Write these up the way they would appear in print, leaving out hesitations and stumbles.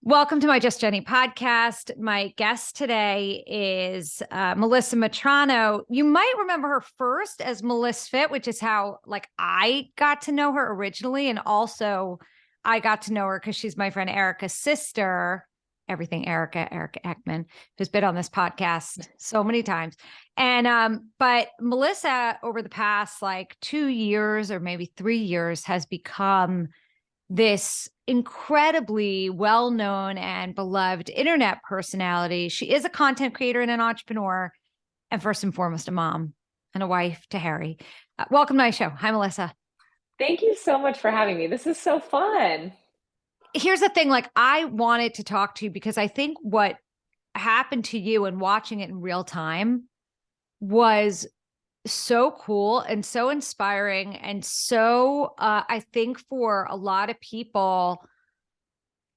Welcome to my Just Jenny podcast. My guest today is Melissa Metrano. You might remember her first as Melissa Fit, which is how I got to know her originally. And also I got to know her because she's my friend Erica's sister, everything Erica Ekman, who's been on this podcast so many times. And but Melissa over the past 2 years or maybe 3 years has become this incredibly well-known and beloved internet personality. She is a content creator and an entrepreneur, and first and foremost, a mom and a wife to Harry. Welcome to my show. Hi, Melissa. Thank you so much for having me. This is so fun. Here's the thing, I wanted to talk to you because I think what happened to you and watching it in real time was so cool and so inspiring. And so I think for a lot of people,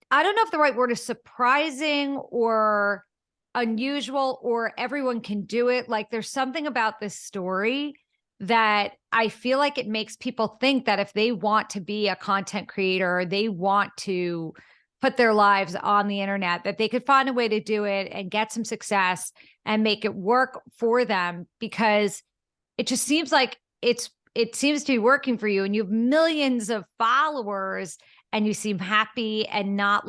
I don't know if the right word is surprising or unusual or everyone can do it. There's something about this story that I feel like it makes people think that if they want to be a content creator, they want to put their lives on the internet, that they could find a way to do it and get some success and make it work for them, because it just seems like it seems to be working for you and you have millions of followers and you seem happy and not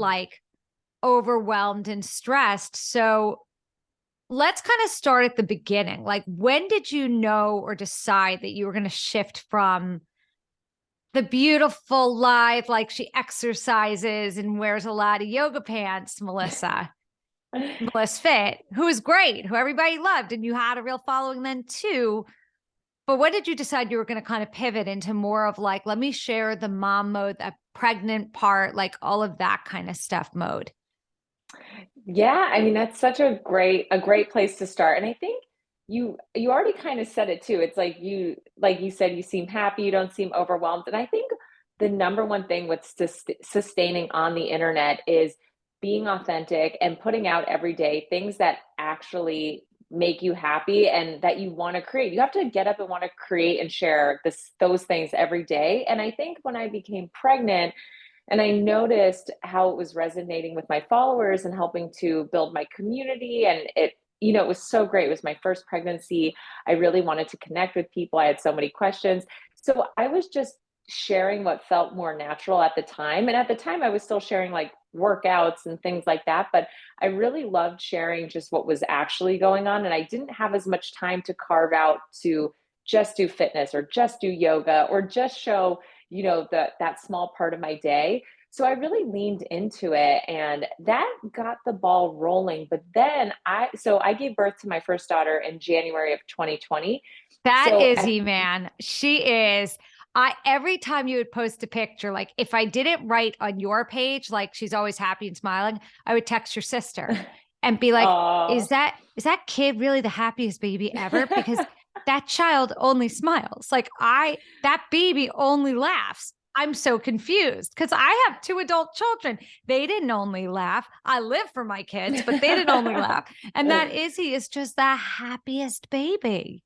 overwhelmed and stressed. So let's kind of start at the beginning. When did you know or decide that you were going to shift from the beautiful life, she exercises and wears a lot of yoga pants, Melissa Fit, who is great, who everybody loved, and you had a real following then too. But when did you decide you were going to kind of pivot into more of let me share the mom mode, that pregnant part, all of that kind of stuff mode? Yeah, I mean that's such a great place to start. And I think you already kind of said it too. It's like you said, you seem happy, you don't seem overwhelmed. And I think the number one thing with sustaining on the internet is being authentic and putting out every day things that actually make you happy and that you want to create. You have to get up and want to create and share those things every day. And I think when I became pregnant, and I noticed how it was resonating with my followers and helping to build my community. And it was so great. It was my first pregnancy. I really wanted to connect with people. I had so many questions. So I was just sharing what felt more natural at the time. And at the time, I was still sharing workouts and things like that. But I really loved sharing just what was actually going on. And I didn't have as much time to carve out to just do fitness or just do yoga or just show that small part of my day. So I really leaned into it and that got the ball rolling. But then I gave birth to my first daughter in January of 2020. That So is man. She is. Every time you would post a picture, if I didn't write on your page, she's always happy and smiling, I would text your sister and be like, oh, is that kid really the happiest baby ever? Because that child only smiles. That baby only laughs. I'm so confused because I have two adult children. They didn't only laugh. I live for my kids, but they didn't only laugh. And that Izzy is just the happiest baby.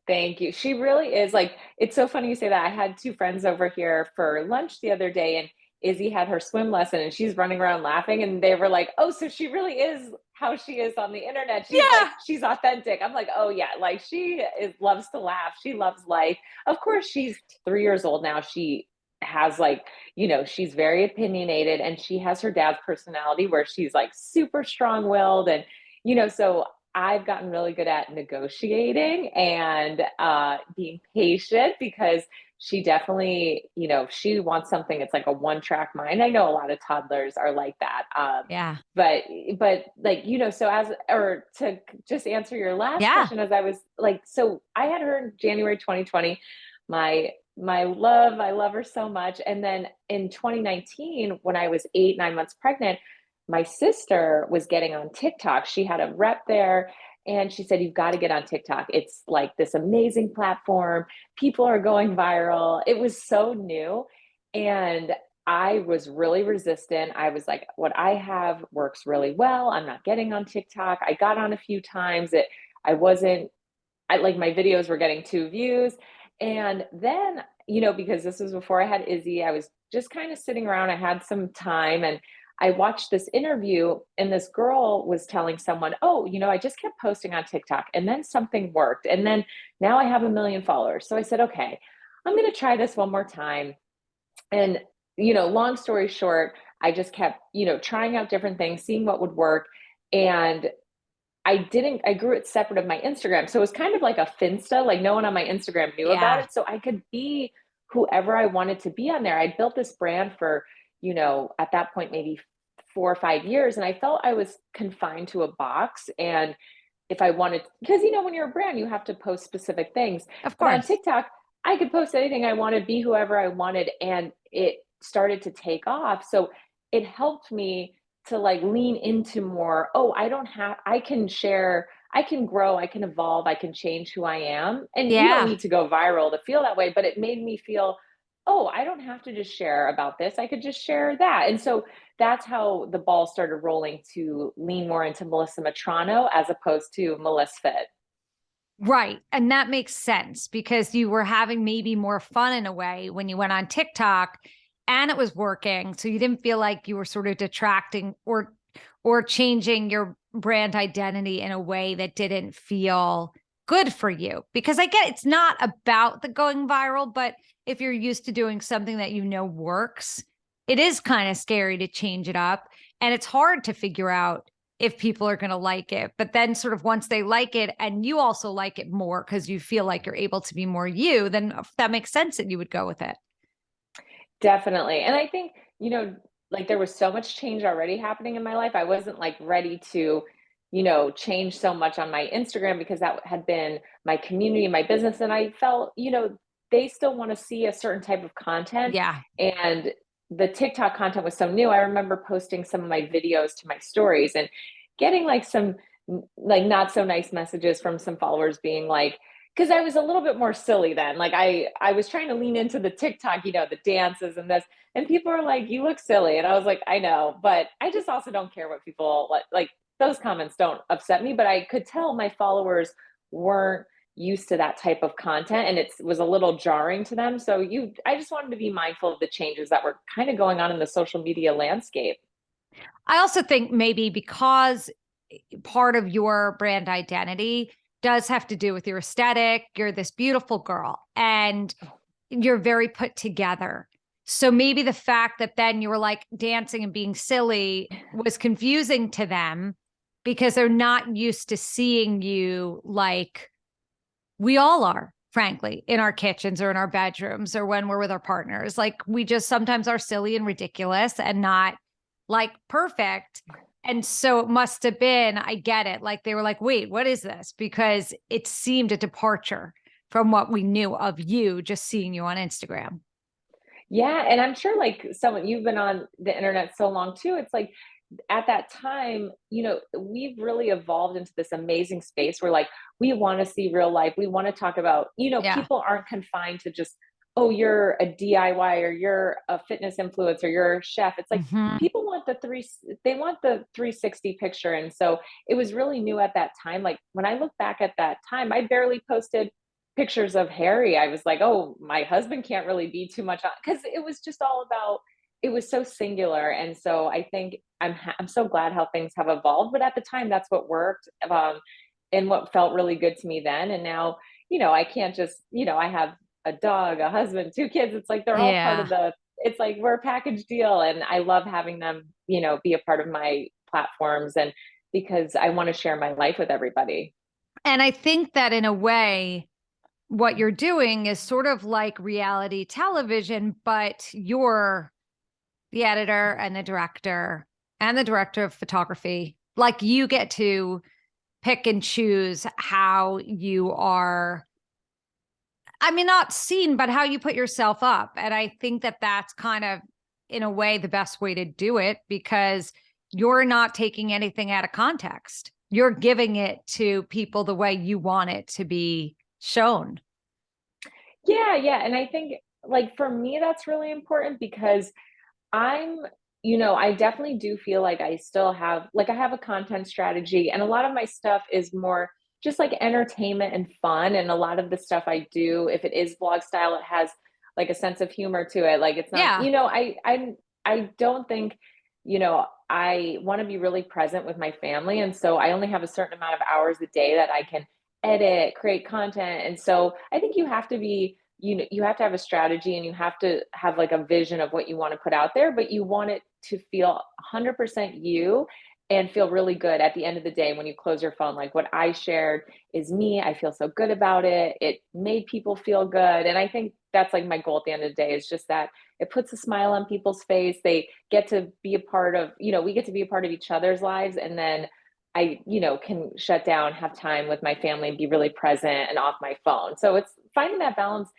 Thank you. She really is it's so funny you say that. I had two friends over here for lunch the other day, and Izzy had her swim lesson and she's running around laughing. And they were like, oh, so she really is how she is on the internet. Yeah. She's authentic. I'm like, oh, yeah. Loves to laugh. She loves life. Of course, she's 3 years old now. She has she's very opinionated and she has her dad's personality where she's super strong willed. And, so I've gotten really good at negotiating and being patient because she definitely, she wants something. It's like a one track mind. I know a lot of toddlers are like that. Yeah. But so or to just answer your last Yeah. question, as I was so I had her in January 2020, I love her so much. And then in 2019, when I was 8, 9 months pregnant, my sister was getting on TikTok. She had a rep there and she said, you've got to get on TikTok. It's this amazing platform. People are going viral. It was so new. And I was really resistant. I was like, what I have works really well. I'm not getting on TikTok. I got on a few times. I wasn't, my videos were getting 2 views. And then, because this was before I had Izzy, I was just kind of sitting around. I had some time and I watched this interview and this girl was telling someone, oh, I just kept posting on TikTok and then something worked. And then now I have 1 million followers. So I said, okay, I'm going to try this one more time. And, long story short, I just kept, trying out different things, seeing what would work. And I grew it separate of my Instagram. So it was kind of like a Finsta, like no one on my Instagram knew about Yeah, it. So I could be whoever I wanted to be on there. I built this brand for, at that point, maybe 4 or 5 years. And I felt I was confined to a box. And if I wanted, because, when you're a brand, you have to post specific things. of But on course. TikTok, I could post anything I wanted, be whoever I wanted. And it started to take off. So it helped me to like lean into more, oh, I can share, I can grow, I can evolve, I can change who I am. And you don't Yeah. need to go viral to feel that way, but it made me feel, oh, I don't have to just share about this. I could just share that. And so that's how the ball started rolling to lean more into Melissa Metrano as opposed to Melissa Fit. Right. And that makes sense because you were having maybe more fun in a way when you went on TikTok and it was working. So you didn't feel like you were sort of detracting or changing your brand identity in a way that didn't feel good for you. Because I get it's not about the going viral, but if you're used to doing something that works, it is kind of scary to change it up. And it's hard to figure out if people are going to like it. But then, sort of, once they like it and you also like it more because you feel like you're able to be more you, then that makes sense that you would go with it. Definitely. And I think, like there was so much change already happening in my life. I wasn't like ready to, change so much on my Instagram because that had been my community, my business. And I felt, they still want to see a certain type of content. Yeah. And the TikTok content was so new. I remember posting some of my videos to my stories and getting like some like not so nice messages from some followers being like, because I was a little bit more silly then. Like I was trying to lean into the TikTok, the dances and this, and people are like, "You look silly," and I was like, "I know," but I just also don't care what people like. Like those comments don't upset me, but I could tell my followers weren't used to that type of content, and it was a little jarring to them. So I just wanted to be mindful of the changes that were kind of going on in the social media landscape. I also think maybe because part of your brand identity does have to do with your aesthetic. You're this beautiful girl and you're very put together. So maybe the fact that then you were like dancing and being silly was confusing to them because they're not used to seeing you like we all are, frankly, in our kitchens or in our bedrooms or when we're with our partners. Like we just sometimes are silly and ridiculous and not like perfect. And so it must have been, I get it. Like they were like, wait, what is this? Because it seemed a departure from what we knew of you just seeing you on Instagram. Yeah, and I'm sure like someone you've been on the internet so long too. It's like at that time, we've really evolved into this amazing space where like we want to see real life. We want to talk about, Yeah. people aren't confined to just, oh, you're a DIY or you're a fitness influencer, you're a chef. It's like Mm-hmm. people want they want the 360 picture. And so it was really new at that time. Like when I look back at that time, I barely posted pictures of Harry. I was like, oh, my husband can't really be too much on because it was just all about it was so singular. And so I think I'm so glad how things have evolved. But at the time, that's what worked, and what felt really good to me then. And now, I can't just, I have a dog, a husband, 2 kids. It's like they're all part Yeah. of the. It's like we're a package deal, and I love having them, be a part of my platforms, and because I want to share my life with everybody. And I think that in a way, what you're doing is sort of like reality television, but you're the editor and the director of photography. Like you get to pick and choose how you are, I mean, not seen, but how you put yourself up. And I think that that's kind of, in a way, the best way to do it because you're not taking anything out of context. You're giving it to people the way you want it to be shown. Yeah, yeah. And I think like for me, that's really important because I'm, I definitely do feel like I still have, like, I have a content strategy, and a lot of my stuff is more just like entertainment and fun. And a lot of the stuff I do, if it is vlog style, it has like a sense of humor to it. Like, it's not, Yeah. I don't think, I want to be really present with my family. And so I only have a certain amount of hours a day that I can edit, create content. And so I think you have to be, you have to have a strategy and you have to have like a vision of what you want to put out there, but you want it to feel 100% you and feel really good at the end of the day when you close your phone. Like what I shared is me. I feel so good about it. It made people feel good. And I think that's like my goal at the end of the day is just that it puts a smile on people's face. They get to be a part of, we get to be a part of each other's lives. And then I, can shut down, have time with my family and be really present and off my phone. So it's finding that balance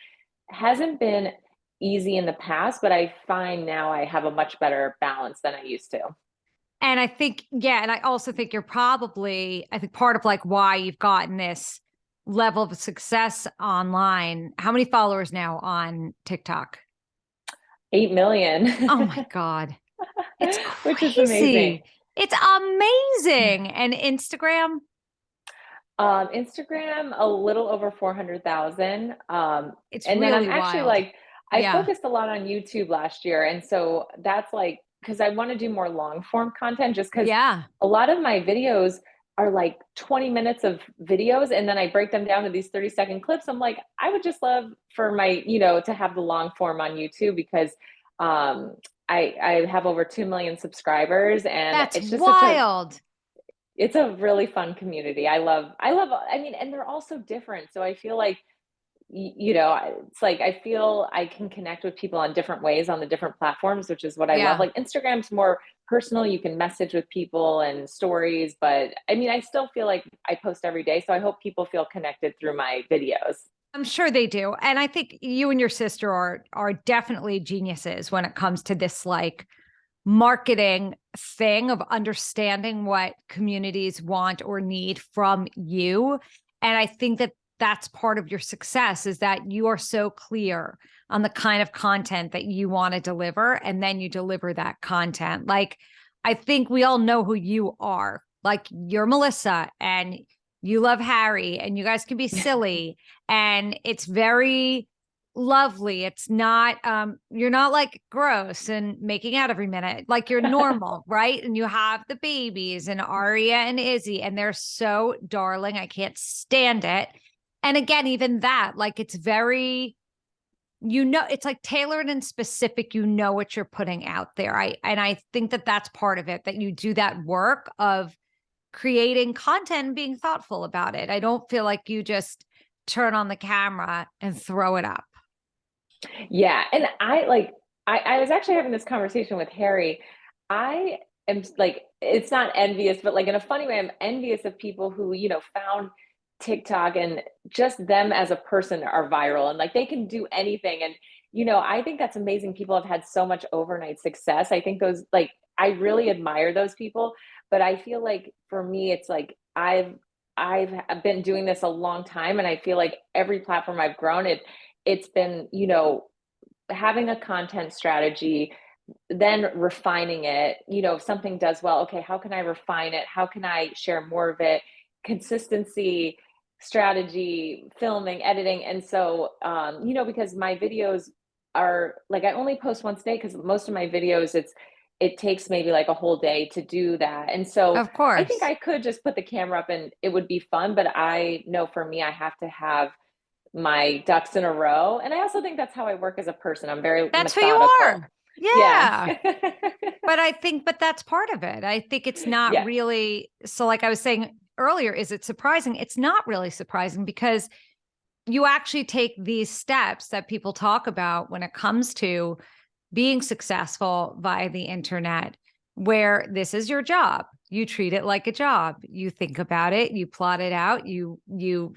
hasn't been easy in the past, but I find now I have a much better balance than I used to. And I think, yeah, and I also think you're probably, I think part of like why you've gotten this level of success online. How many followers now on TikTok? 8 million, Oh my God. It's which is amazing. crazy. It's amazing. And Instagram? Instagram, a little over 400,000. It's And then I'm really actually wild. like, I Yeah. focused a lot on YouTube last year. And so that's like, because I want to do more long form content, just because Yeah. a lot of my videos are like 20 minutes of videos. And then I break them down to these 30-second clips. I'm like, I would just love for my, to have the long form on YouTube because um, I have over 2 million subscribers and That's it's just such a wild. it's a really fun community. I mean, and they're all so different. So I feel like, it's like I feel I can connect with people on different ways on the different platforms, which is what I love. Yeah. Like Instagram's more personal. You can message with people and stories, but I mean, I still feel like I post every day. So I hope people feel connected through my videos. I'm sure they do. And I think you and your sister are definitely geniuses when it comes to this like marketing thing of understanding what communities want or need from you. And I think that that's part of your success is that you are so clear on the kind of content that you want to deliver and then you deliver that content. Like I think we all know who you are. Like you're Melissa and you love Harry and you guys can be silly and it's very lovely. It's not you're not like gross and making out every minute. Like you're normal, right? And you have the babies and Aria and Izzy and they're so darling. I can't stand it. And again, even that, like it's very it's like tailored and specific, what you're putting out there. I think that that's part of it that you do that work of creating content and being thoughtful about it. I don't feel like you just turn on the camera and throw it up. Yeah. And I was actually having this conversation with Harry. I am like, it's not envious, but like in a funny way, I'm envious of people who, found TikTok and just them as a person are viral and like they can do anything. And, I think that's amazing. People have had so much overnight success. I think I really admire those people. But I feel like for me, it's like I've been doing this a long time and I feel like every platform I've grown it's been, having a content strategy, then refining it. If something does well, okay, how can I refine it? How can I share more of it? Consistency, strategy, filming, editing. And so, because my videos are like, I only post once a day because most of my videos, it takes maybe like a whole day to do that. And so Of I think course. I could just put the camera up and it would be fun, but I know for me, I have to have my ducks in a row. And I also think that's how I work as a person. I'm very That's who you methodical. are. Yeah. Yeah. But that's part of it. I think it's not Yeah. really so like I was saying earlier, is it surprising? It's not really surprising because you actually take these steps that people talk about when it comes to being successful via the internet, where this is your job. You treat it like a job. You think about it, you plot it out, you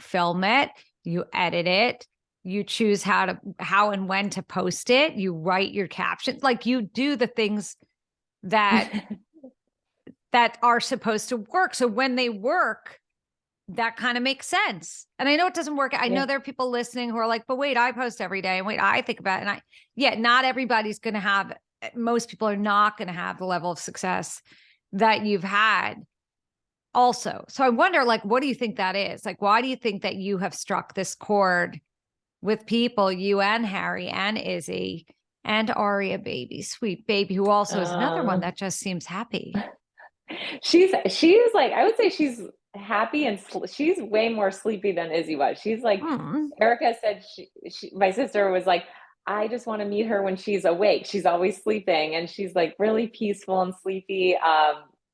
film it, you edit it, you choose how and when to post it, you write your captions, like you do the things that are supposed to work. So when they work, that kind of makes sense. And I know it doesn't work. I know Yeah. there are people listening who are like, but wait, I post every day. And wait, I think about it. Yeah, not everybody's going to have, most people are not going to have the level of success that you've had also. So I wonder, like, what do you think that is? Like, why do you think that you have struck this chord with people, you and Harry and Izzy, And Aria baby, sweet baby, who also is another one Uh, that just seems happy. she's like, I would say she's happy and she's way more sleepy than Izzy was. She's like, Mm, Erica said my sister was like, I just want to meet her when she's awake. She's always sleeping and she's like really peaceful and sleepy.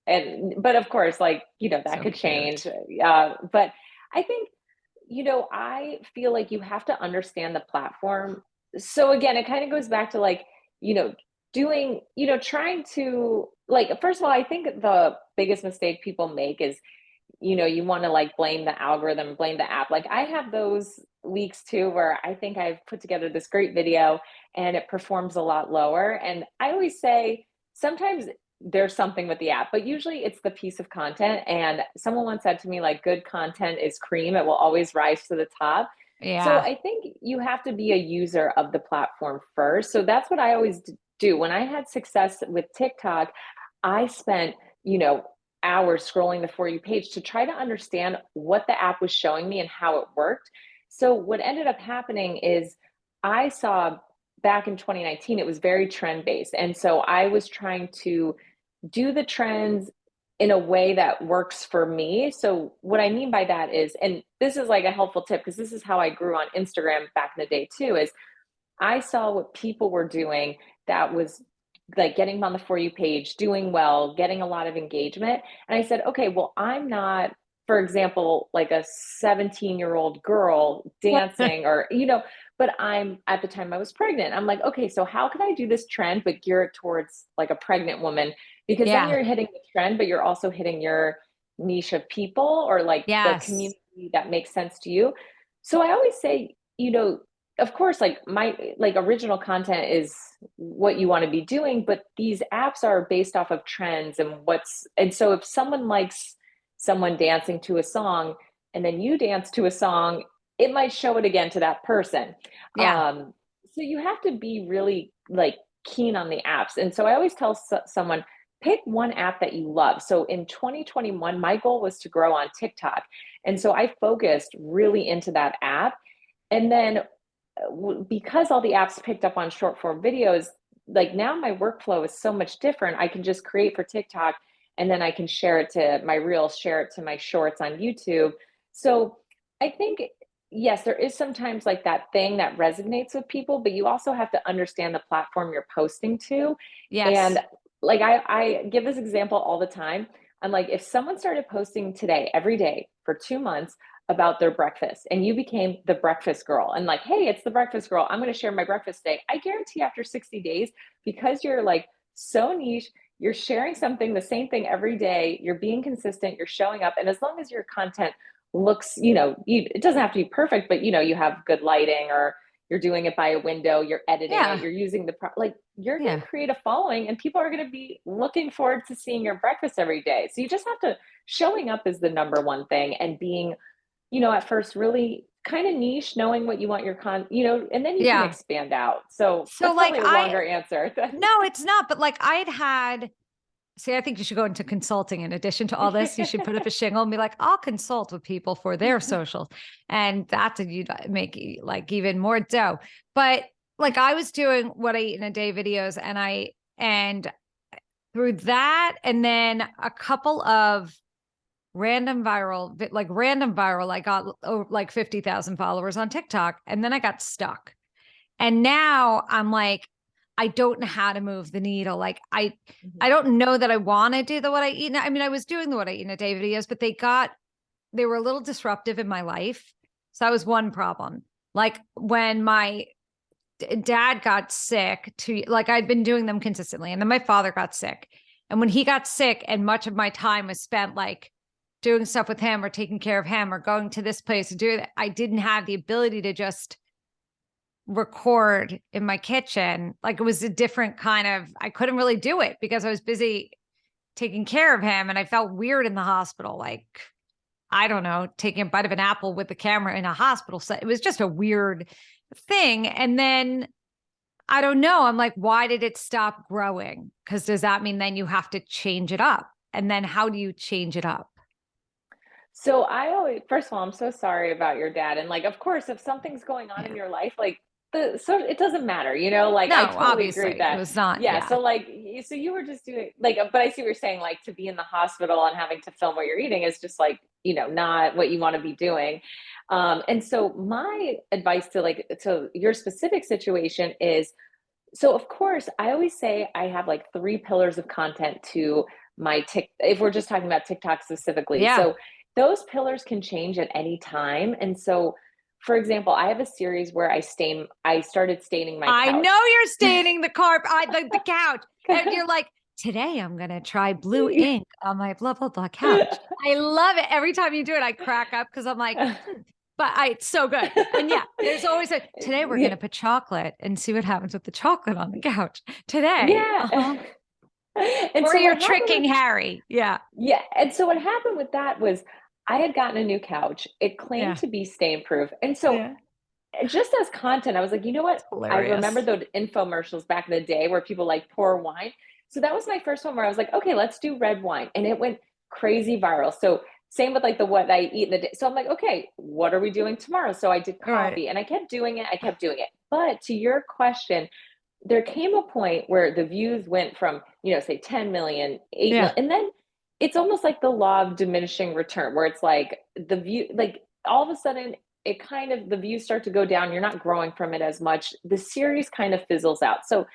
And but of course, like, that so could change. cute. But I think, I feel like you have to understand the platform. So again, it kind of goes back to like, you know, doing, trying to like, first of all, I think the biggest mistake people make is, you want to like blame the algorithm, blame the app. Like I have those weeks too where I think I've put together this great video and it performs a lot lower. And I always say sometimes there's something with the app, but usually it's the piece of content. And someone once said to me, like, good content is cream, it will always rise to the top. So Yeah. I think you have to be a user of the platform first. So that's what I always do. When I had success with TikTok, I spent, you know, hours scrolling the For You page to try to understand what the app was showing me and how it worked. So, what ended up happening is I saw back in 2019, it was very trend based. And so I was trying to do the trends in a way that works for me. So, what I mean by that is, and this is like a helpful tip because this is how I grew on Instagram back in the day too, is I saw what people were doing that was like getting on the For You page, doing well, getting a lot of engagement. And I said, okay, well, I'm not, for example, like a 17-year-old girl dancing or, but I'm at the time I was pregnant. I'm like, okay, so how can I do this trend, but gear it towards like a pregnant woman? Because then Yeah. you're hitting the trend, but you're also hitting your niche of people or like the Yes. community that makes sense to you. So I always say, of course, like my like original content is what you want to be doing, but these apps are based off of trends and so if someone likes someone dancing to a song and then you dance to a song, it might show it again to that person. Yeah. um so you have to be really like keen on the apps, and so I always tell someone, pick one app that you love. So in 2021 my goal was to grow on TikTok, and so I focused really into that app. And then because all the apps picked up on short form videos, like now my workflow is so much different. I can just create for TikTok and then I can share it to my reels, share it to my shorts on YouTube. So I think, yes, there is sometimes like that thing that resonates with people, but you also have to understand the platform you're posting to. And Yes. like I give this example all the time. I'm like, if someone started posting today, every day for 2 months, about their breakfast and you became the breakfast girl and like, hey, it's the breakfast girl, I'm going to share my breakfast today, I guarantee after 60 days, because you're like so niche, you're sharing something, the same thing every day, you're being consistent, you're showing up, and as long as your content looks, it doesn't have to be perfect, but you have good lighting, or you're doing it by a window, you're editing it, Yeah. you're using like you're going Yeah. to create a following and people are going to be looking forward to seeing your breakfast every day. So you just have to, showing up is the number one thing, and being, at first really kind of niche, knowing what you want your and then you can Yeah. expand out. So So that's like probably a longer answer. no, it's not, but like see, I think you should go into consulting in addition to all this. You should put up a shingle and be like, I'll consult with people for their socials. And that's you make like even more dough. But like I was doing what I eat in a day videos and through that, and then a couple of random viral, I got like 50,000 followers on TikTok. And then I got stuck. And now I'm like, I don't know how to move the needle. Like I don't know that I want to do the what I eat. I mean, I was doing the what I eat in a day videos, but they were a little disruptive in my life. So that was one problem. Like when my dad got sick, to like I'd been doing them consistently, and then my father got sick. And when he got sick, and much of my time was spent like doing stuff with him or taking care of him or going to this place to do that, I didn't have the ability to just record in my kitchen. Like it was a different kind of, I couldn't really do it because I was busy taking care of him. And I felt weird in the hospital. Like, I don't know, taking a bite of an apple with the camera in a hospital set. It was just a weird thing. And then I don't know. I'm like, why did it stop growing? Because does that mean then you have to change it up? And then how do you change it up? So I always, first of all, I'm so sorry about your dad. And like, of course, if something's going on in Yeah. your life, like so it doesn't matter, like I No, totally agree with obviously it that. was not. Yeah. Yeah. So like, so you were just doing like, but I see what you're saying, like to be in the hospital and having to film what you're eating is just like, not what you want to be doing. And so my advice to your specific situation is, so of course, I always say I have like three pillars of content to my Tik. If we're just talking about TikTok specifically, Yeah. so those pillars can change at any time. And so, for example, I have a series where I started staining my I couch. know you're staining the couch, and you're like, today I'm gonna try blue ink on my blah blah blah couch. I love it. Every time you do it, I crack up because I'm like, but it's so good. And yeah, there's always today we're Yeah, gonna put chocolate and see what happens with the chocolate on the couch today. yeah. And Or so you're what happened tricking with Harry. Yeah. Yeah, and so what happened with that was I had gotten a new couch. It claimed Yeah. to be stain proof. And so Yeah. just as content, I was like, you know what? It's I remember hilarious. those infomercials back in the day where people like pour wine. So that was my first one where I was like, okay, let's do red wine. And it went crazy viral. So same with like the what I eat in the day. So I'm like, okay, what are we doing tomorrow? So I did All right. coffee and I kept doing it. I kept doing it. But to your question, there came a point where the views went from, say 10 million, 8 million, Yeah. and then it's almost like the law of diminishing return, where it's like the view, like all of a sudden, it kind of, the views start to go down. You're not growing from it as much. The series kind of fizzles out. So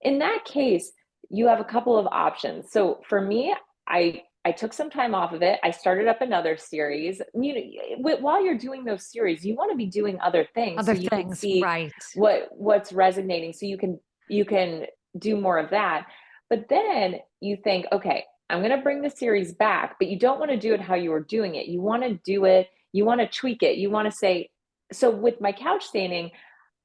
in that case, you have a couple of options. So for me, I took some time off of it. I started up another series. While you're doing those series, you want to be doing other things so Other you can things. see Right. what's resonating, so you can do more of that. But then you think, okay, I'm going to bring the series back, but you don't want to do it how you were doing it. You want to do it, you want to tweak it. You want to say, so with my couch staining,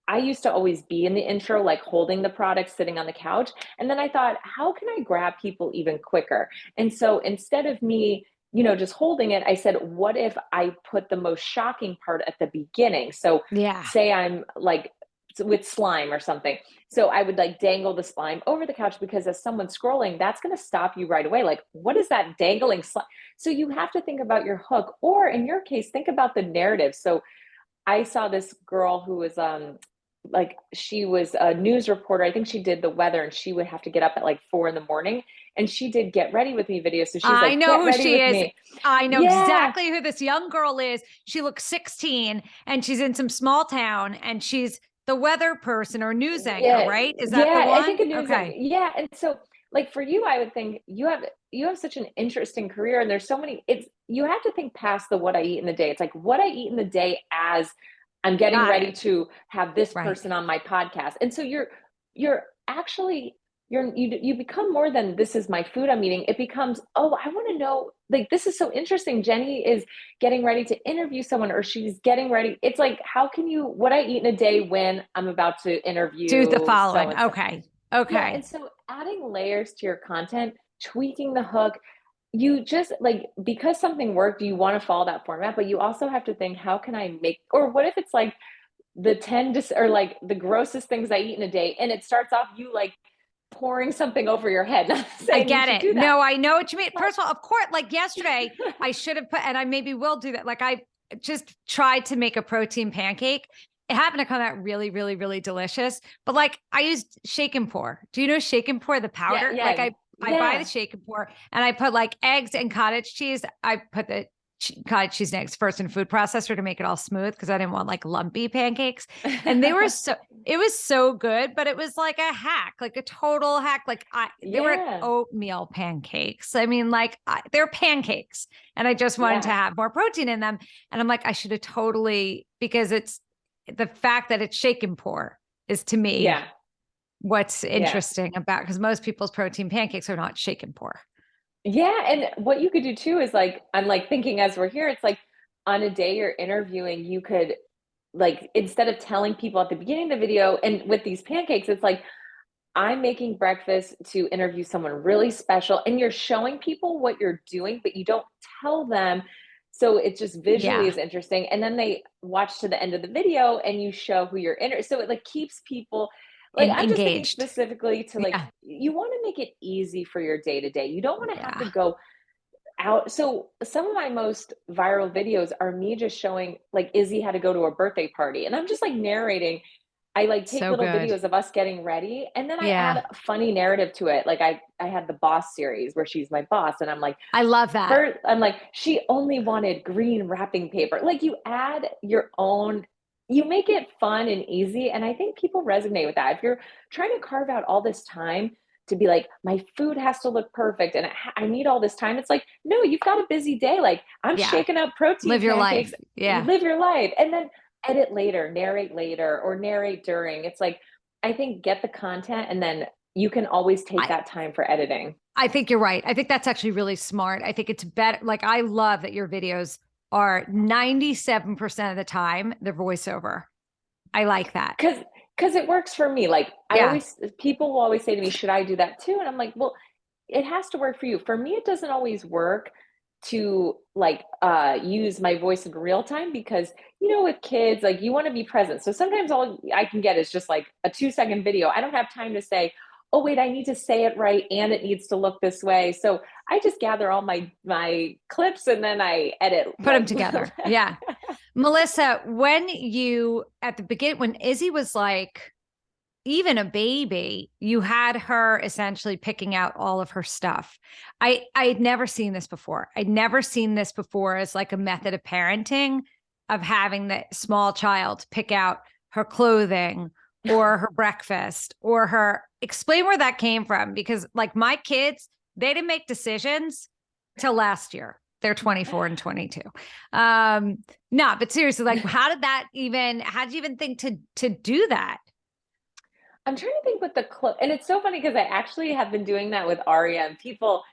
I used to always be in the intro, like holding the product, sitting on the couch. And then I thought, how can I grab people even quicker? And so instead of me, just holding it, I said, what if I put the most shocking part at the beginning? So Yeah. say I'm like with slime or something. So I would like dangle the slime over the couch, because as someone's scrolling, that's going to stop you right away. Like, what is that dangling slime? So you have to think about your hook, or in your case, think about the narrative. So I saw this girl who was like, she was a news reporter. I think she did the weather, and she would have to get up at like 4 in the morning, and she did get ready with me videos. So she's I like, know get who ready she with is. me. I know Yeah. exactly who this young girl is. She looks 16 and she's in some small town and she's the weather person or news anchor, Yeah. right? Is that the Yeah. I think one? a news anchor. Okay. Yeah. And so like for you, I would think you have such an interesting career, and there's so many, you have to think past the what I eat in the day. It's like what I eat in the day as I'm getting Got ready it. to have this Right. person on my podcast. And so you're actually you become more than this is my food I'm eating. It becomes, oh, I want to know, like, this is so interesting. Jenny is getting ready to interview someone, or she's getting ready. It's like, how can you, what I eat in a day when I'm about to Do the interview so following. and so. Okay. Yeah. Okay. And so adding layers to your content, tweaking the hook, you just like, because something worked, you want to follow that format, but you also have to think, how can I make, or what if it's like the 10 or like the grossest things I eat in a day, and it starts off you like pouring something over your head. Not I saying you get should it. do that, No, I know what you mean. but First of all, of course, like yesterday, I should have put, and I maybe will do that. Like I just tried to make a protein pancake. It happened to come out really, really, really delicious. But like I used shake and pour. Do you know shake and pour the yeah, powder? Like yeah, I buy the yeah, shake and pour and I put like eggs and cottage cheese. I put the cottage cheese and eggs first in food processor to make it all smooth because I didn't want like lumpy pancakes. And they were so it was so good, but it was like a hack, like a total hack. Like they were yeah, oatmeal pancakes. I mean, like they're pancakes, and I just wanted to yeah, have more protein in them. And I'm like, I should have totally, because it's the fact that it's shake and pour is to me yeah, what's yeah. interesting about, because most people's protein pancakes are not shake and pour. Yeah, and what you could do too is like, I'm like thinking as we're here, it's like on a day you're interviewing, you could, like, instead of telling people at the beginning of the video, and with these pancakes, it's like, I'm making breakfast to interview someone really special, and you're showing people what you're doing, but you don't tell them. So it just visually Yeah, is interesting. And then they watch to the end of the video and you show who you're in. So it like keeps people, like, I'm just thinking engaged. specifically to like, Yeah, you want to make it easy for your day to day. You don't want to have to yeah. go out. So some of my most viral videos are me just showing like Izzy had to go to a birthday party, and I'm just like narrating. I like take So little good. videos of us getting ready, and then I add Yeah. a funny narrative to it. Like I had the boss series where she's my boss, and I'm like, I love that. first, I'm like, she only wanted green wrapping paper. Like you add your own, you make it fun and easy. And I think people resonate with that. If you're trying to carve out all this time to be like, my food has to look perfect and I need all this time, it's like, no, you've got a busy day. Like I'm Yeah. shaking up protein Live your pancakes. life. You Yeah. live your life and then edit later, or narrate during. It's like, I think get the content and then you can always take I, that time for editing. I think you're right. I think that's actually really smart. I think it's better. Like, I love that your videos are 97% of the time they're voiceover. I like that. Because it works for me. Like I Yeah. always people will always say to me, "Should I do that too?" And I'm like, "Well, it has to work for you." For me, it doesn't always work to like use my voice in real time because with kids like you want to be present. So sometimes all I can get is just like a 2-second video. I don't have time to say, "Oh wait, I need to say it right and it needs to look this way." So I just gather all my clips and then I edit Put them like together. Yeah. Melissa, when you, at the beginning, when Izzy was like, even a baby, you had her essentially picking out all of her stuff. I had never seen this before. I'd never seen this before as like a method of parenting, of having the small child pick out her clothing or her breakfast or her, explain where that came from, because like my kids, they didn't make decisions till last year. They're 24 and 22. No, but seriously, like how did you even think to do that? I'm trying to think with the and it's so funny because I actually have been doing that with Aria and people.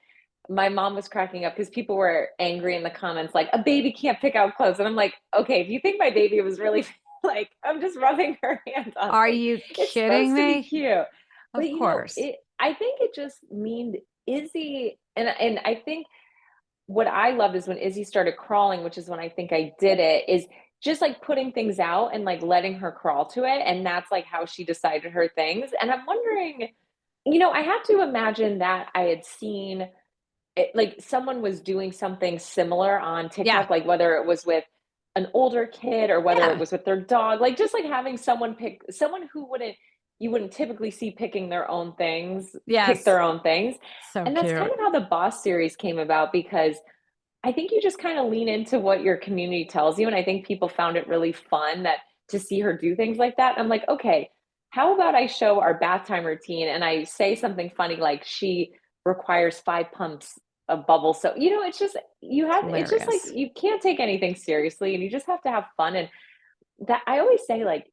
My mom was cracking up because people were angry in the comments, like a baby can't pick out clothes, and I'm like, okay, if you think my baby was really like, I'm just rubbing her hands on Are things. you It's kidding supposed to be me? cute, but Of course. I think it just mean Izzy, and I think what I loved is when Izzy started crawling, which is when I think I did it, is just like putting things out and like letting her crawl to it. And that's like how she decided her things. And I'm wondering, I have to imagine that I had seen it, like someone was doing something similar on Yeah. TikTok, like whether it was with an older kid or whether it Yeah. was with their dog, like just like having someone pick someone who you wouldn't typically see picking their own things, pick Yes. their own things. So And that's kind cute. of how the Boss series came about because I think you just kind of lean into what your community tells you. And I think people found it really fun that to see her do things like that. I'm like, okay, how about I show our bath time routine and I say something funny like she requires 5 pumps of bubbles. So, it's just like Hilarious. you can't take anything seriously and you just have to have fun. And that I always say, like,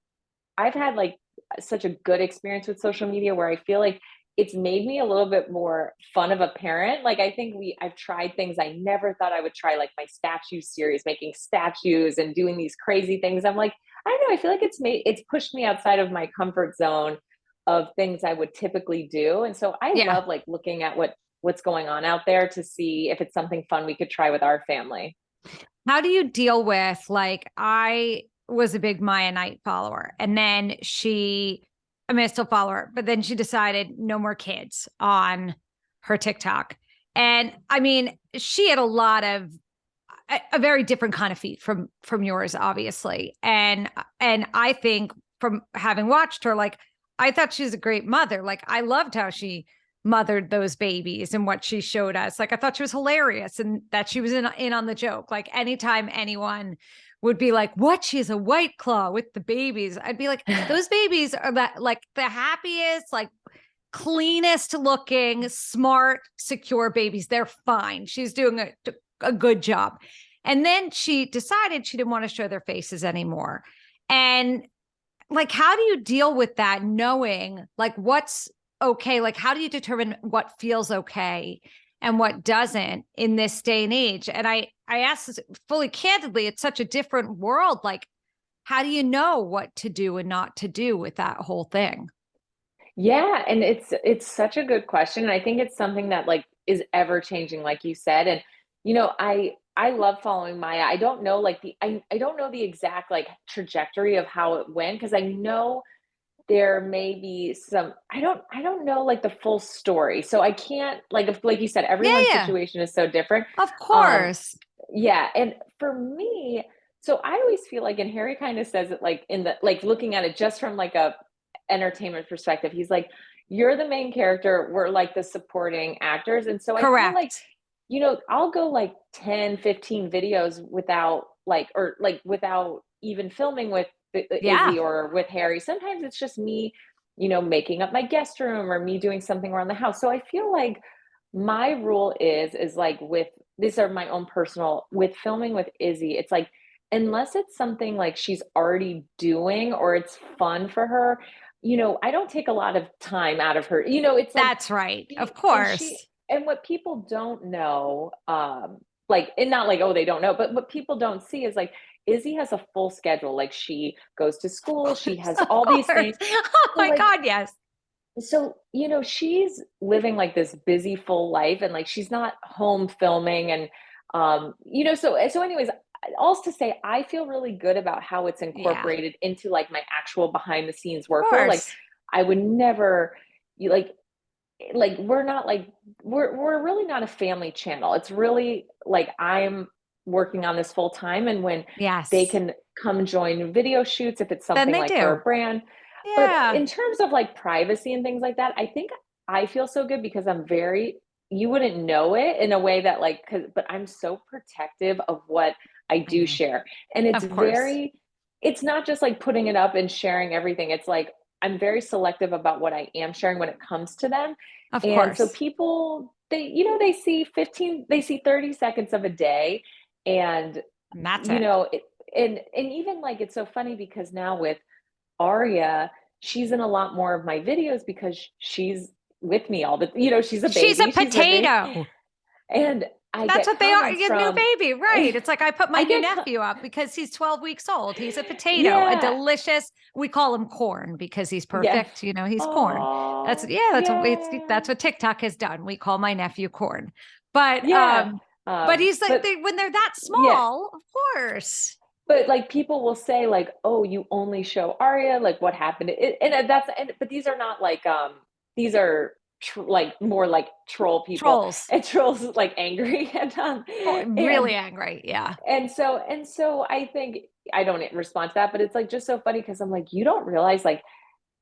I've had like such a good experience with social media where I feel like it's made me a little bit more fun of a parent. Like I think I've tried things I never thought I would try, like my statue series, making statues and doing these crazy things. I'm like, I don't know, I feel like it's pushed me outside of my comfort zone of things I would typically do. And so I Yeah. love like looking at what's going on out there to see if it's something fun we could try with our family. How do you deal with, like, I was a big Maya Knight follower, and then I mean, I still follow her, but then she decided no more kids on her TikTok. And I mean, she had a very different kind of feed from yours, obviously. And I think from having watched her, like, I thought she was a great mother. Like, I loved how she mothered those babies and what she showed us. Like, I thought she was hilarious and that she was in on the joke. Like, anytime anyone would be like, what, she's a white claw with the babies, I'd be like, those babies are that, like, the happiest, like, cleanest looking, smart, secure babies. They're fine. She's doing a good job. And then she decided she didn't want to show their faces anymore. And like, how do you deal with that, knowing like what's okay? Like, how do you determine what feels okay and what doesn't in this day and age? And I ask this fully candidly, it's such a different world. Like, how do you know what to do and not to do with that whole thing? Yeah, and it's such a good question, and I think it's something that, like, is ever changing, like you said, and, I love following Maya. I don't know, like, I don't know the exact, like, trajectory of how it went because I know there may be some I don't know, like, the full story, so I can't like you said, Yeah, everyone's yeah, situation is so different. of Um, course. yeah, and for me So I always feel like, and Harry kind of says it like in the like looking at it just from like a entertainment perspective, he's like, you're the main character, we're like the supporting actors. And so I feel like, Correct. I'll go like 10, 15 videos without like, or like without even filming with Izzy Yeah. or with Harry. Sometimes it's just me, making up my guest room or me doing something around the house. So I feel like my rule is like with these are my own personal with filming with Izzy, it's like unless it's something like she's already doing or it's fun for her, I don't take a lot of time out of her. It's like That's right. Of she course. and what people don't know, like and not like, oh, they don't know, but what people don't see is like Izzy has a full schedule. Like she goes to Of school, she course. has Of all these course. things. Oh So my like God, yes. she's living like this busy, full life, and like she's not home filming, and so anyways, all to say, I feel really good about how it's Yeah. incorporated into like my actual behind the scenes Of workflow. Like, course. I would never, you like we're not like we're really not a family channel. It's really like I'm working on this full time, and when they Yes. can come join video shoots if it's Then something they like for do. a brand. But Yeah. in terms of like privacy and things like that, I think I feel so good because I'm very, you wouldn't know it in a way that like cuz but I'm so protective of what I I do know. share. And it's Of course. very, it's not just like putting it up and sharing everything. It's like I'm very selective about what I am sharing when it comes to them. Of And so course. people, they see 15, they see 30 seconds of a day. And, And that's you it. know, it, and even like, it's so funny because now with Aria, she's in a lot more of my videos because she's with me all the, she's a She's a baby, she's with me. potato. And I That's get what they are. comments Your new from, baby, right? It's like I put my I new get, nephew up because he's 12 weeks old. He's a potato, a yeah, delicious. We call him corn because he's yes. perfect. He's corn. That's Oh, yeah. yeah, That's what TikTok has done. We call my nephew corn, but yeah. he's like But when they're that yeah, small, of course. but like people will say like, "Oh, you only show Arya, like what happened?" But these are not like these are like more like troll people Trolls, and trolls like angry really and angry. Yeah, and so I think I don't respond to that, but it's like just so funny because I'm like, you don't realize like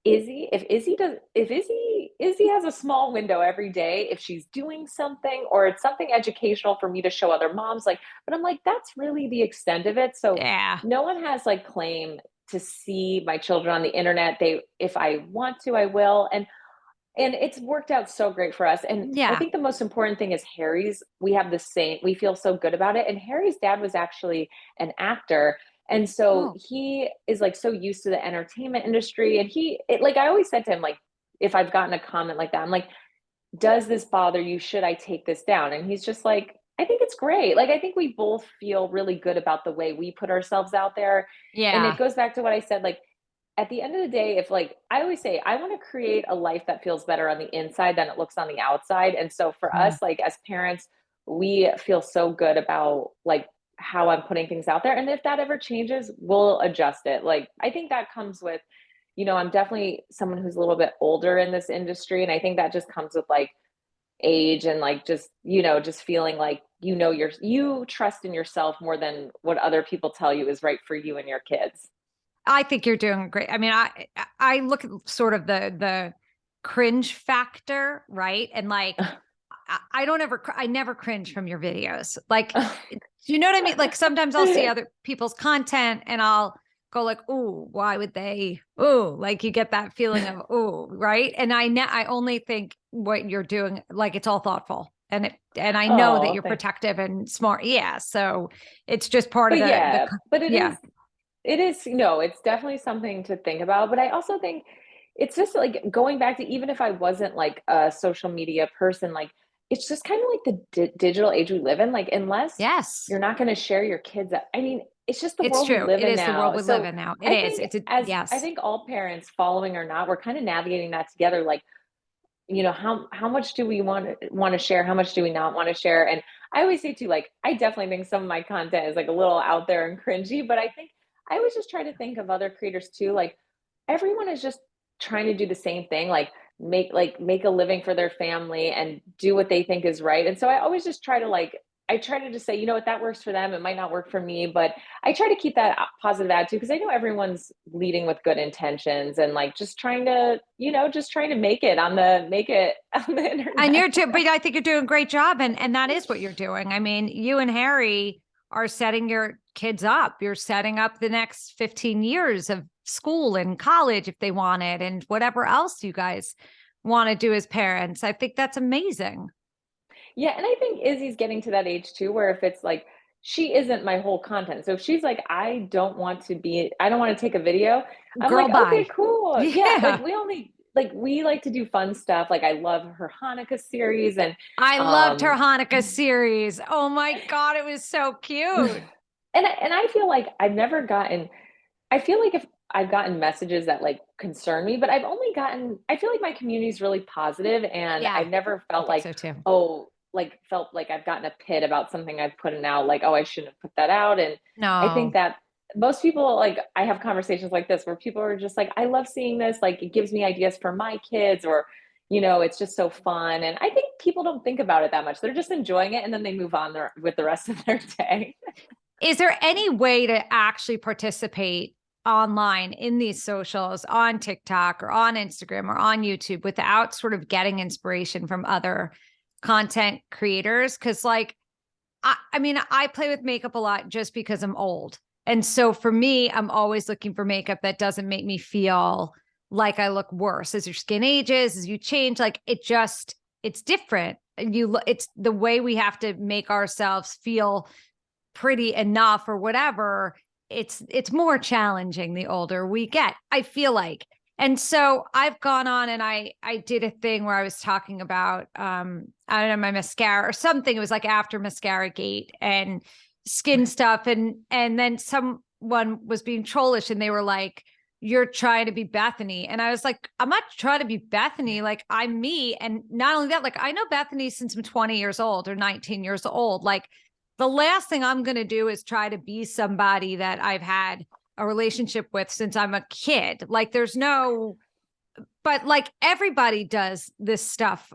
if Izzy has a small window every day, if she's doing something or it's something educational for me to show other moms, like, but I'm like, that's really the extent of it. So yeah, no one has like claim to see my children on the internet. If I want to, I will. And it's worked out so great for us. And I yeah. think the most important thing is we have the same, we feel so good about it. And Harry's dad was actually an actor. And so Oh, he is like so used to the entertainment industry. And like, I always said to him, like, if I've gotten a comment like that, I'm like, does this bother you? Should I take this down? And he's just like, I think it's great. Like, I think we both feel really good about the way we put ourselves out there. And it yeah, goes back to what I said, like, at the end of the day, if like I always say, I want to create a life that feels better on the inside than it looks on the outside. And so for us, mm, like as parents, we feel so good about like how I'm putting things out there. And if that ever changes, we'll adjust it. Like I think that comes with, I'm definitely someone who's a little bit older in this industry. And I think that just comes with like age and like just, just feeling like, you trust in yourself more than what other people tell you is right for you and your kids. I think you're doing great. I mean, I look at sort of the cringe factor, right? And like I don't ever I never cringe from your videos. Like, do you know what I mean? Like sometimes I'll see other people's content and I'll go like, "Oh, why would they?" Oh, like you get that feeling of, "Oh," right? And I only think what you're doing like it's all thoughtful. And I know that Oh, you're protective and smart. Yeah, so it's just part of but the yeah, but yeah. it's definitely something to think about. But I also think it's just like going back to even if I wasn't like a social media person, like it's just kind of like the digital age we live in. Like, unless Yes. you're not going to share your kids, I mean, it's just the It's world we true. live It in is the world now. we live So in now. It I is. think, It's a I yes. think all parents, following or not, we're kind of navigating that together. Like, how much do we want to share, how much do we not want to share? And I always say too, like, I definitely think some of my content is like a little out there and cringy, but I think I always just try to think of other creators too. Like, everyone is just trying to do the same thing, like make a living for their family and do what they think is right. And so I always just try to like I try to just say, you know what, that works for them. It might not work for me, but I try to keep that positive attitude because I know everyone's leading with good intentions and like just trying to, just trying to make it on the And internet. you're too, but I think you're doing a great job. And that is what you're doing. I mean, you and Harry are setting your kids up. You're setting up the next 15 years of school and college if they want it, and whatever else you guys want to do as parents. I think that's amazing. Yeah, and I think Izzy's getting to that age too, where if it's like she isn't my whole content. So if she's like, I don't want to take a video, I'm Girl, like, okay, bye. cool. Yeah, Yeah. we like to do fun stuff. Like I love her Hanukkah series and I loved her um Hanukkah series. Oh my God, it was so cute. and I feel like I feel like if I've gotten messages that like concern me, but I feel like my community is really positive and Yeah, I've never I felt think like, so too. felt like I've gotten a pit about something I've put in out, like, oh, I shouldn't have put that out. And I think No. that most people, like, I have conversations like this where people are just like, I love seeing this. Like, it gives me ideas for my kids, or, it's just so fun. And I think people don't think about it that much. They're just enjoying it and then they move on with the rest of their day. Is there any way to actually participate online in these socials on TikTok or on Instagram or on YouTube without sort of getting inspiration from other content creators? Because, like, I mean, I play with makeup a lot just because I'm old. And so for me, I'm always looking for makeup that doesn't make me feel like I look worse as your skin ages, as you change. Like it's different. It's the way we have to make ourselves feel pretty enough or whatever. It's more challenging the older we get, I feel like. And so I've gone on and I did a thing where I was talking about I don't know, my mascara or something. It was like after mascara gate and skin stuff, and then someone was being trollish and they were like, you're trying to be Bethany. And I was like, I'm not trying to be Bethany. Like, I'm me. And not only that, like, I know Bethany since I'm 20 years old or 19 years old. Like, the last thing I'm going to do is try to be somebody that I've had a relationship with since I'm a kid. Like, but like everybody does this stuff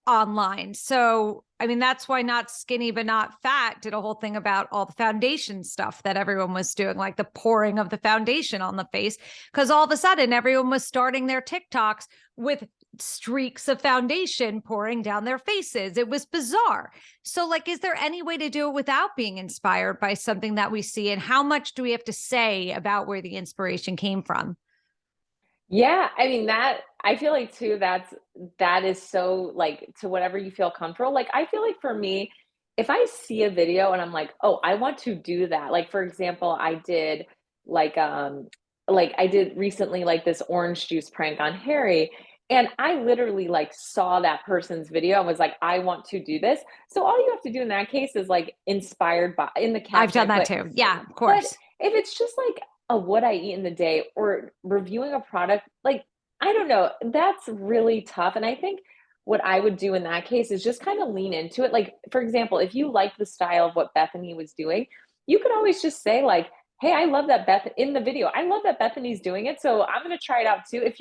online. So, I mean, that's why Not Skinny But Not Fat did a whole thing about all the foundation stuff that everyone was doing, like the pouring of the foundation on the face, because all of a sudden everyone was starting their TikToks with streaks of foundation pouring down their faces. It was bizarre. So, like, is there any way to do it without being inspired by something that we see? And how much do we have to say about where the inspiration came from? Yeah, I mean that I feel like too that is so like to whatever you feel comfortable. Like I feel like for me, if I see a video and I'm like, "Oh, I want to do that." Like for example, like I did recently like this orange juice prank on Harry and I literally like saw that person's video and was like, "I want to do this." So all you have to do in that case is like inspired by in the I've caption done I that put, too. Yeah, of but course. if it's just like a what I eat in the day or reviewing a product, like I don't know, that's really tough. And I think what I would do in that case is just kind of lean into it. Like, for example, if you like the style of what Bethany was doing, you could always just say, like, hey, I love that Beth in the video. I love that Bethany's doing it. So I'm gonna try it out too. If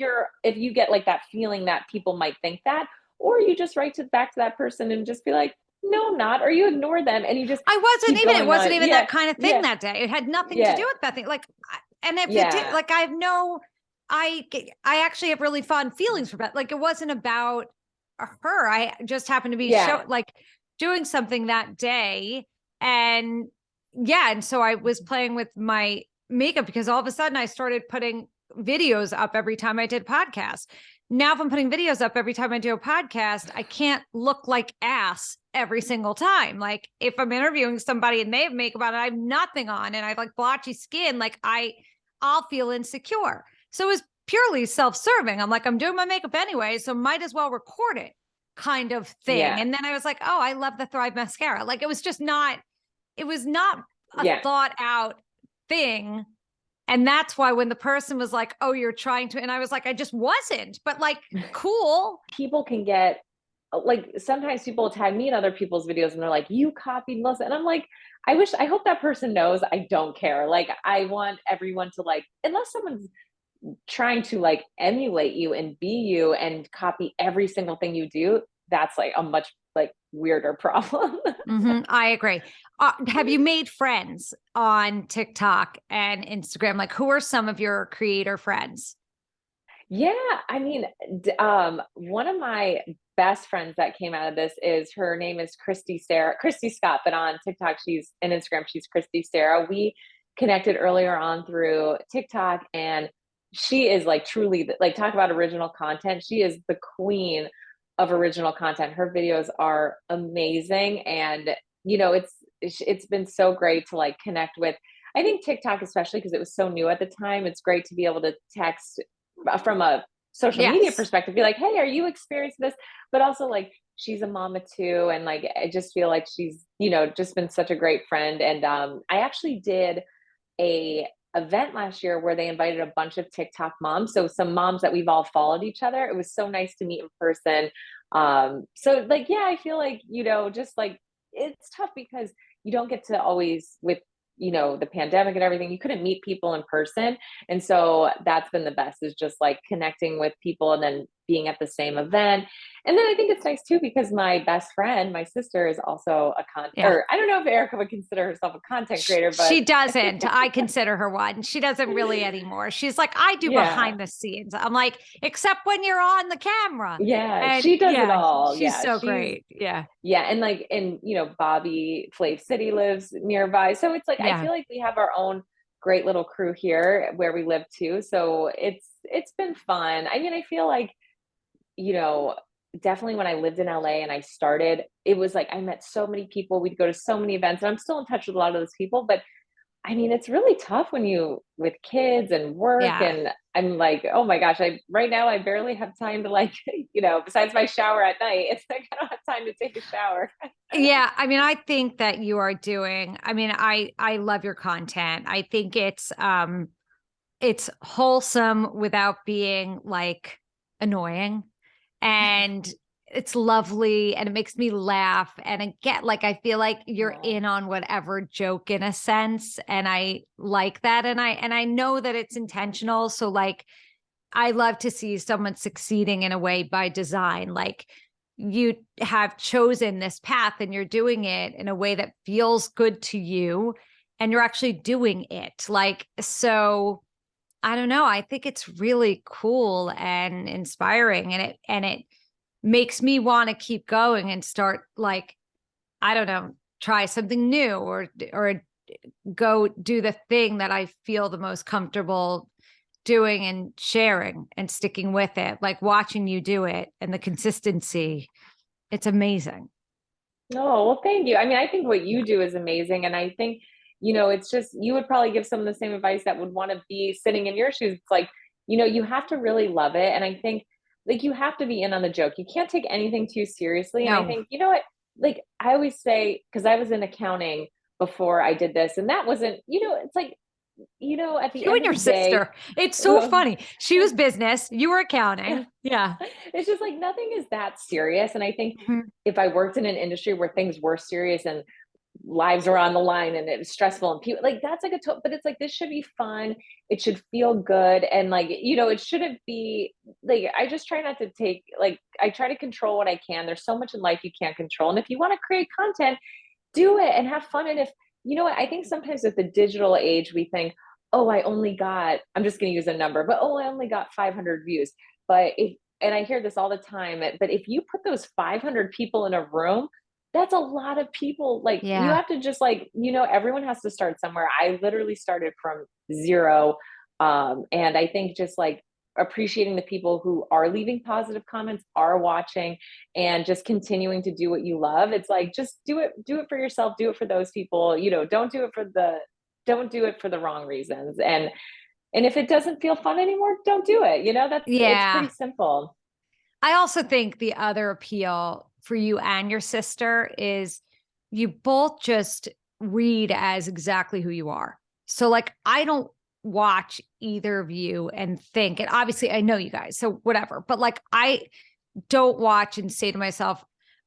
you get like that feeling that people might think that, or you just write it back to that person and just be like, no, I'm not, or you ignore them and you just keep It going wasn't on. even Yeah, that kind of thing yeah, that day. It had nothing to yeah, do with Bethany. Like, and if it did, yeah. like, I have no, I actually have really fond feelings for Beth. Like, it wasn't about her. I just happened to be Yeah. doing something that day. And yeah. And so I was playing with my makeup because all of a sudden I started putting videos up every time I did podcasts. Now, if I'm putting videos up every time I do a podcast, I can't look like ass every single time. Like if I'm interviewing somebody and they have makeup on and I have nothing on and I have like blotchy skin, like I'll feel insecure. So it was purely self-serving. I'm like, I'm doing my makeup anyway, so might as well record it kind of thing. Yeah. And then I was like, oh, I love the Thrive mascara. Like it was not a Yeah. thought out thing. And that's why when the person was like, oh, you're trying to, and I was like, I just wasn't, but like, cool. People can get like sometimes people tag me in other people's videos and they're like, you copied Melissa. And I'm like, I hope that person knows I don't care. Like, I want everyone to like, unless someone's trying to like emulate you and be you and copy every single thing you do, that's like a much like weirder problem. I agree. Have you made friends on TikTok and Instagram? Like, who are some of your creator friends? Yeah, I mean, one of my best friends that came out of this is her name is Christy Scott, but on TikTok and Instagram she's Christy Sarah. We connected earlier on through TikTok, and she is like truly like talk about original content. She is the queen of original content. Her videos are amazing, and it's been so great to like connect with. I think TikTok, especially because it was so new at the time, it's great to be able to text from a social media Yes. perspective, be like, hey, are you experiencing this? But also like she's a mama too. And like I just feel like she's, just been such a great friend. And I actually did a event last year where they invited a bunch of TikTok moms. So some moms that we've all followed each other. It was so nice to meet in person. So like, yeah, I feel like, just like it's tough because you don't get to always with the pandemic and everything, you couldn't meet people in person. And so that's been the best is just like connecting with people and then being at the same event. And then I think it's nice too because my best friend, my sister, is also Yeah. or I don't know if Erica would consider herself a content creator, but She doesn't. I consider her one. She doesn't really anymore. She's like, I do yeah. behind the scenes. I'm like, except when you're on the camera. Yeah, And she does it yeah, all. she's Yeah, so great. Yeah. yeah, and Bobby Flave City lives nearby. So it's like I Yeah. feel like we have our own great little crew here where we live too. So it's been fun. I mean, I feel like, you know, definitely when I lived in LA and I started, it was like I met so many people. We'd go to so many events, and I'm still in touch with a lot of those people, but I mean, it's really tough when you with kids and work, Yeah. and I'm like, oh my gosh, I right now I barely have time to like, besides my shower at night, it's like I don't have time to take a shower. Yeah, I mean, I think that you are doing, I mean, I love your content. I think it's wholesome without being like annoying, and it's lovely and it makes me laugh, and I get like I feel like you're Oh, in on whatever joke in a sense, and I like that, and I know that it's intentional, so like I love to see someone succeeding in a way by design. Like you have chosen this path and you're doing it in a way that feels good to you, and you're actually doing it. Like, so I don't know. I think it's really cool and inspiring, and it makes me want to keep going and start like, I don't know, try something new, or go do the thing that I feel the most comfortable doing and sharing and sticking with it, like watching you do it and the consistency. It's amazing. no, well, thank you. I mean, I think what you do is amazing, and I think it's just you would probably give some of the same advice that would want to be sitting in your shoes. It's like you have to really love it, and I think like you have to be in on the joke. You can't take anything too seriously, and I No, think what, like I always say because I was in accounting before I did this, and that wasn't it's like at the you end and of your the day. sister. It's so funny. She was business, you were accounting. Yeah. It's just like nothing is that serious. And I think Mhm. if I worked in an industry where things were serious and lives were on the line and it was stressful and people like that's like but it's like this should be fun. It should feel good. And like, it shouldn't be like I just try not to take like I try to control what I can. There's so much in life you can't control. And if you want to create content, do it and have fun. And if what, I think sometimes with the digital age, we think, oh, I'm just going to use a number, but oh, I only got 500 views. But and I hear this all the time, but if you put those 500 people in a room, that's a lot of people. Like you Yeah. have to just like, everyone has to start somewhere. I literally started from zero. And I think just like appreciating the people who are leaving positive comments, are watching, and just continuing to do what you love. It's like just do it for yourself, do it for those people, don't do it for the wrong reasons. And if it doesn't feel fun anymore, don't do it. It's Yeah. pretty simple. I also think the other appeal for you and your sister is you both just read as exactly who you are. So, like, I don't watch either of you and think, and obviously I know you guys, so whatever, but like, I don't watch and say to myself,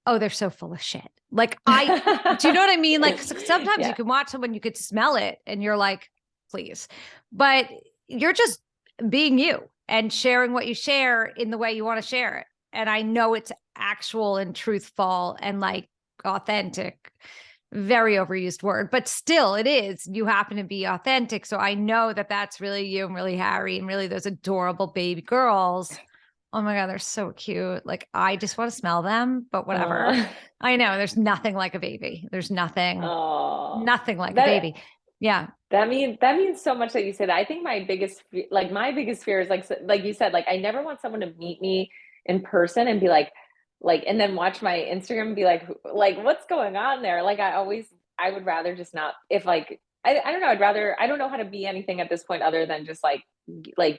oh, they're so full of shit. Like, do you know what I mean? Like, sometimes you Yeah. can watch someone, you could smell it, and you're like, please. But you're just being you and sharing what you share in the way you want to share it. and I know it's actual and truthful and like authentic, very overused word, but still it is. You happen to be authentic. So I know that that's really you and really Harry and really those adorable baby girls. Oh my God, they're so cute. Like I just want to smell them, but whatever. Uh, I know there's nothing like a baby. There's nothing, oh, nothing like a that baby. Yeah. that means so much that you say that. I think my biggest fear is like you said, like I never want someone to meet me in person and be like and then watch my Instagram and be like what's going on there? Like I would rather just not if like I don't know, I don't know how to be anything at this point other than just like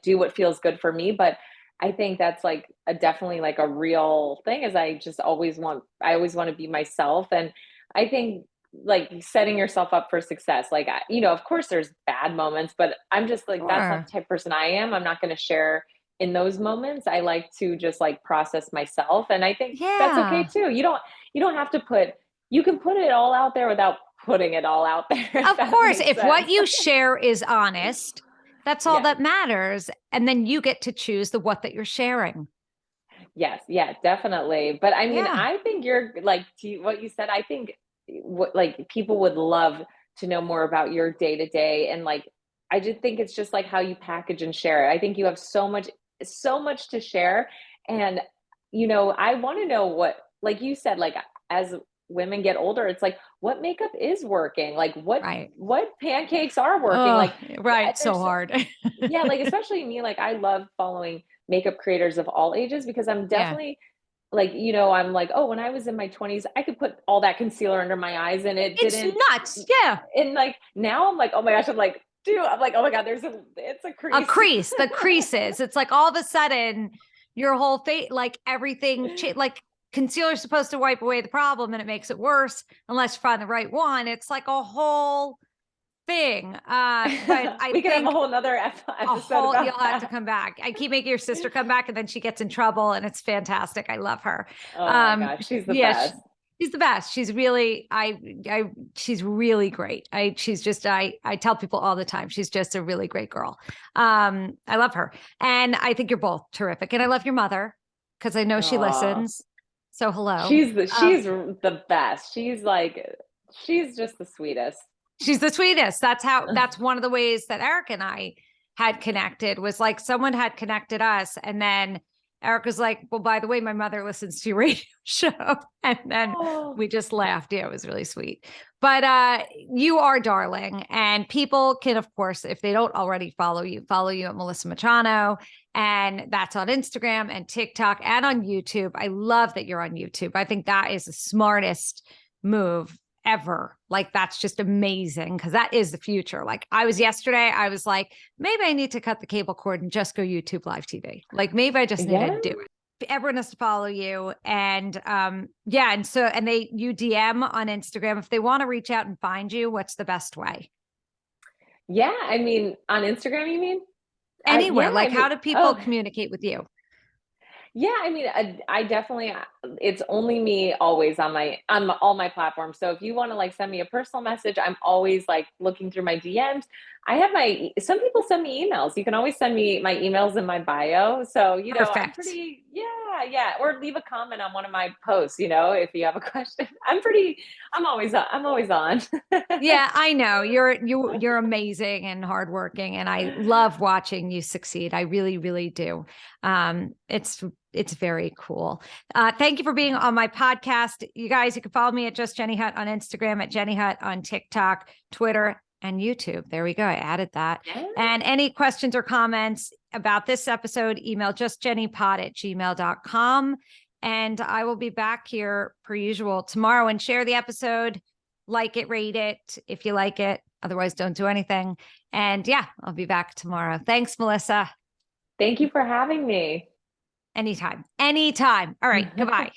do what feels good for me, but I think that's like a definitely like a real thing is I always want to be myself and I think like setting yourself up for success. Like, of course there's bad moments, but I'm just like, that's not Sure. the type of person I am. I'm not going to share in those moments. I like to just like process myself. And I think that's okay Yeah. too. You don't have to you can put it all out there without putting it all out there, if Of that course, makes if what sense. you share is honest, that's all Yes. that matters. And then you get to choose the what that you're sharing. Yes, yeah, definitely. But I mean, Yeah. I think you're like what you said. I think what like people would love to know more about your day to day, and like I just think it's just like how you package and share it. I think you have so much to share, and I want to know what, like you said, like as women get older, it's like what makeup is working, like Right. what pancakes are working, Oh, like right. So there's hard. yeah, like especially me, like I love following makeup creators of all ages because I'm Yeah. definitely like, I'm like, oh, when I was in my 20s, I could put all that concealer under my eyes and it It's didn't. nuts. Yeah. And like now I'm like, oh my gosh, I'm like, oh my God, it's a A crease. crease, the creases. It's like all of a sudden your whole face, like everything, like concealer's supposed to wipe away the problem and it makes it worse unless you find the right one. It's like a whole thing. But I We could have a think whole nother a episode whole, you'll about have to that. come back. I keep making your sister come back and then she gets in trouble and it's fantastic. I love her. Oh my gosh, she's the Yeah, best. she's the best. She's really, she's really great. I tell people all the time, she's just a really great girl. I love her. And I think you're both terrific. And I love your mother because I know she Oh, listens. So hello. Um, she's the best. She's just the sweetest. She's the sweetest. That's one of the ways that Eric and I had connected was like someone had connected us. And then Eric was like, well, by the way, my mother listens to your radio show. And then Oh, we just laughed. Yeah, it was really sweet. But you are darling. And people can, of course, if they don't already follow you at Melissa Metrano. And that's on Instagram and TikTok and on YouTube. I love that you're on YouTube. I think that is the smartest move ever. Like that's just amazing because that is the future. Like I was yesterday, I was like, maybe I need to cut the cable cord and just go YouTube live TV. Like maybe I just need to yeah. do it. Everyone has to follow you. And yeah, and so and they you DM on Instagram. If they want to reach out and find you, what's the best way? Yeah, I mean, on Instagram, you mean? Anywhere. Yeah, I Like how mean, do people oh, communicate with you? yeah, I mean, I definitely, it's only me always on all my platforms. So if you want to like send me a personal message, I'm always like looking through my DMs. Some people send me emails. You can always send me my emails in my bio. So, I'm Perfect. pretty, yeah, yeah. Or leave a comment on one of my posts, if you have a question. I'm always on. Yeah, I know. You're amazing and hardworking and I love watching you succeed. I really, really do. It's very cool. Thank you for being on my podcast. You guys, you can follow me at Just Jenny Hutt on Instagram, at Jenny Hutt on TikTok, Twitter, and YouTube. There we go. I added that. Yeah. And any questions or comments about this episode, email justjennypod@gmail.com. And I will be back here per usual tomorrow and share the episode. Like it, rate it if you like it. Otherwise, don't do anything. And yeah, I'll be back tomorrow. Thanks, Melissa. Thank you for having me. Anytime. Anytime. All right. Goodbye.